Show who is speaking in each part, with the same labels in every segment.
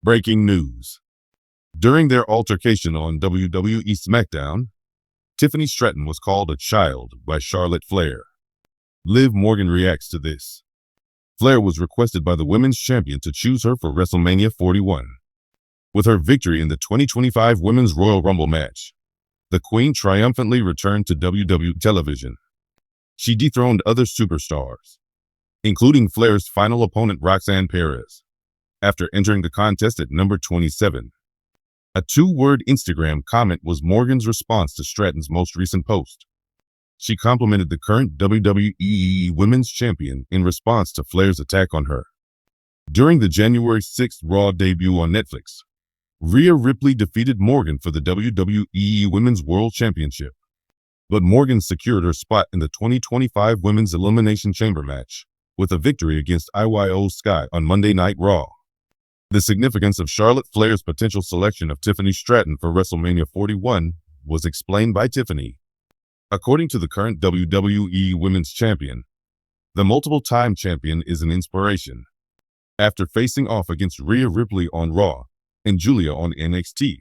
Speaker 1: Breaking news. During their altercation on WWE SmackDown, Tiffany Stratton was called a child by Charlotte Flair. Liv Morgan reacts to this. Flair was requested by the women's champion to choose her for WrestleMania 41. With her victory in the 2025 Women's Royal Rumble match, the Queen triumphantly returned to WWE television. She dethroned other superstars, including Flair's final opponent Roxanne Perez, after entering the contest at number 27. A two-word Instagram comment was Morgan's response to Stratton's most recent post. She complimented the current WWE Women's Champion in response to Flair's attack on her. During the January 6th Raw debut on Netflix, Rhea Ripley defeated Morgan for the WWE Women's World Championship, but Morgan secured her spot in the 2025 Women's Elimination Chamber match with a victory against Io Sky on Monday Night Raw. The significance of Charlotte Flair's potential selection of Tiffany Stratton for WrestleMania 41 was explained by Tiffany. According to the current WWE Women's Champion, the multiple-time champion is an inspiration. After facing off against Rhea Ripley on Raw and Julia on NXT,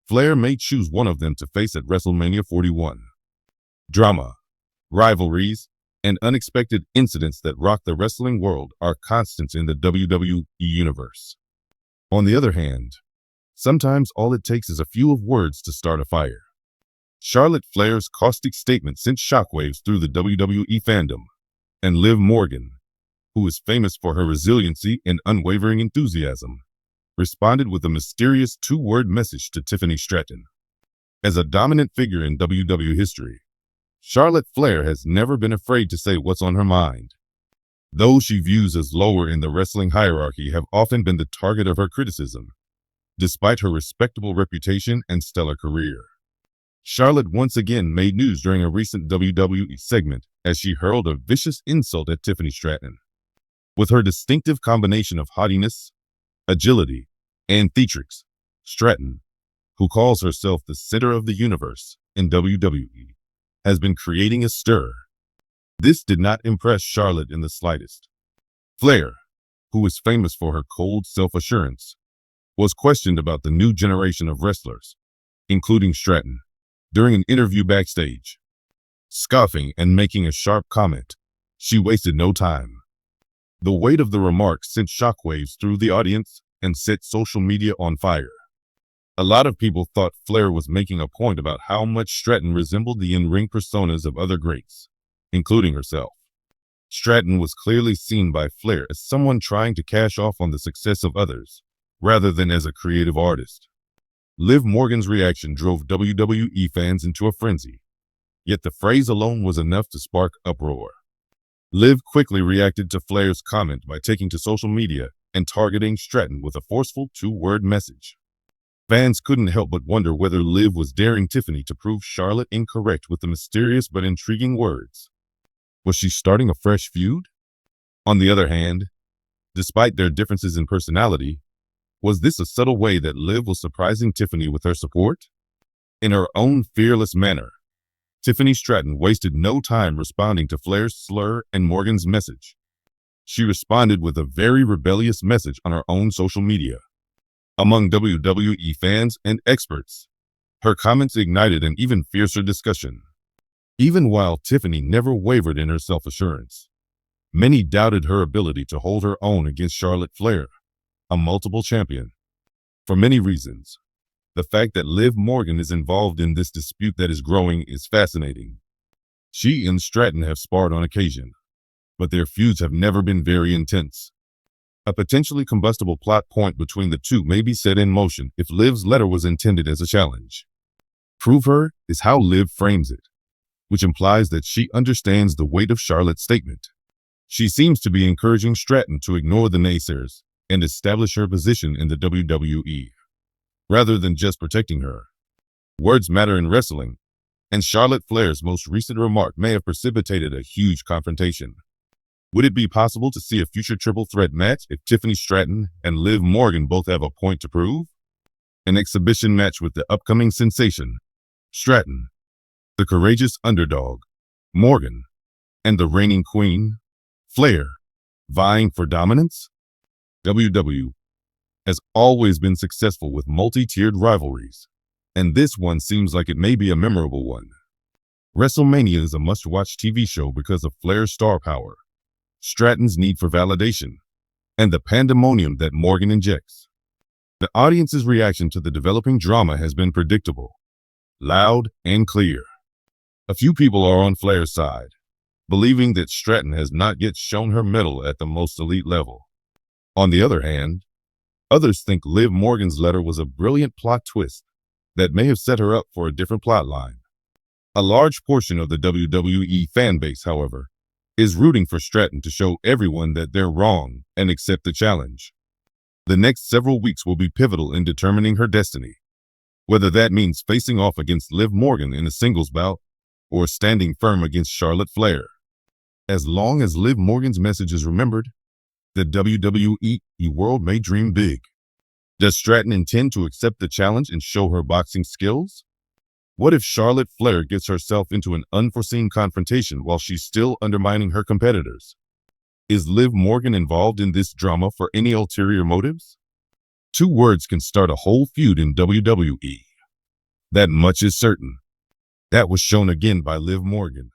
Speaker 1: Flair may choose one of them to face at WrestleMania 41. Drama, rivalries, and unexpected incidents that rock the wrestling world are constants in the WWE Universe. On the other hand, sometimes all it takes is a few of words to start a fire. Charlotte Flair's caustic statement sent shockwaves through the WWE fandom, and Liv Morgan, who is famous for her resiliency and unwavering enthusiasm, responded with a mysterious two-word message to Tiffany Stratton. As a dominant figure in WWE history, Charlotte Flair has never been afraid to say what's on her mind. Those she views as lower in the wrestling hierarchy have often been the target of her criticism, despite her respectable reputation and stellar career. Charlotte once again made news during a recent WWE segment as she hurled a vicious insult at Tiffany Stratton. With her distinctive combination of haughtiness, agility, and theatrics, Stratton, who calls herself the center of the universe in WWE, has been creating a stir. This did not impress Charlotte in the slightest. Flair, who is famous for her cold self-assurance, was questioned about the new generation of wrestlers, including Stratton, during an interview backstage. Scoffing and making a sharp comment, she wasted no time. The weight of the remarks sent shockwaves through the audience and set social media on fire. A lot of people thought Flair was making a point about how much Stratton resembled the in-ring personas of other greats, including herself. Stratton was clearly seen by Flair as someone trying to cash off on the success of others, rather than as a creative artist. Liv Morgan's reaction drove WWE fans into a frenzy, yet the phrase alone was enough to spark uproar. Liv quickly reacted to Flair's comment by taking to social media and targeting Stratton with a forceful two-word message. Fans couldn't help but wonder whether Liv was daring Tiffany to prove Charlotte incorrect with the mysterious but intriguing words. Was she starting a fresh feud? On the other hand, despite their differences in personality, was this a subtle way that Liv was surprising Tiffany with her support? In her own fearless manner, Tiffany Stratton wasted no time responding to Flair's slur and Morgan's message. She responded with a very rebellious message on her own social media. Among WWE fans and experts, her comments ignited an even fiercer discussion. Even while Tiffany never wavered in her self-assurance, many doubted her ability to hold her own against Charlotte Flair, a multiple champion. For many reasons, the fact that Liv Morgan is involved in this dispute that is growing is fascinating. She and Stratton have sparred on occasion, but their feuds have never been very intense. A potentially combustible plot point between the two may be set in motion if Liv's letter was intended as a challenge. Prove her is how Liv frames it, which implies that she understands the weight of Charlotte's statement. She seems to be encouraging Stratton to ignore the naysayers and establish her position in the WWE, rather than just protecting her. Words matter in wrestling, and Charlotte Flair's most recent remark may have precipitated a huge confrontation. Would it be possible to see a future triple threat match if Tiffany Stratton and Liv Morgan both have a point to prove? An exhibition match with the upcoming sensation, Stratton, the courageous underdog, Morgan, and the reigning queen, Flair, vying for dominance? WWE has always been successful with multi-tiered rivalries, and this one seems like it may be a memorable one. WrestleMania is a must-watch TV show because of Flair's star power, Stratton's need for validation, and the pandemonium that Morgan injects. The audience's reaction to the developing drama has been predictable, loud, and clear. A few people are on Flair's side, believing that Stratton has not yet shown her mettle at the most elite level. On the other hand, others think Liv Morgan's letter was a brilliant plot twist that may have set her up for a different plotline. A large portion of the WWE fanbase, however, is rooting for Stratton to show everyone that they're wrong and accept the challenge. The next several weeks will be pivotal in determining her destiny, whether that means facing off against Liv Morgan in a singles bout or standing firm against Charlotte Flair. As long as Liv Morgan's message is remembered, the WWE world may dream big. Does Stratton intend to accept the challenge and show her boxing skills? What if Charlotte Flair gets herself into an unforeseen confrontation while she's still undermining her competitors? Is Liv Morgan involved in this drama for any ulterior motives? Two words can start a whole feud in WWE. That much is certain. That was shown again by Liv Morgan.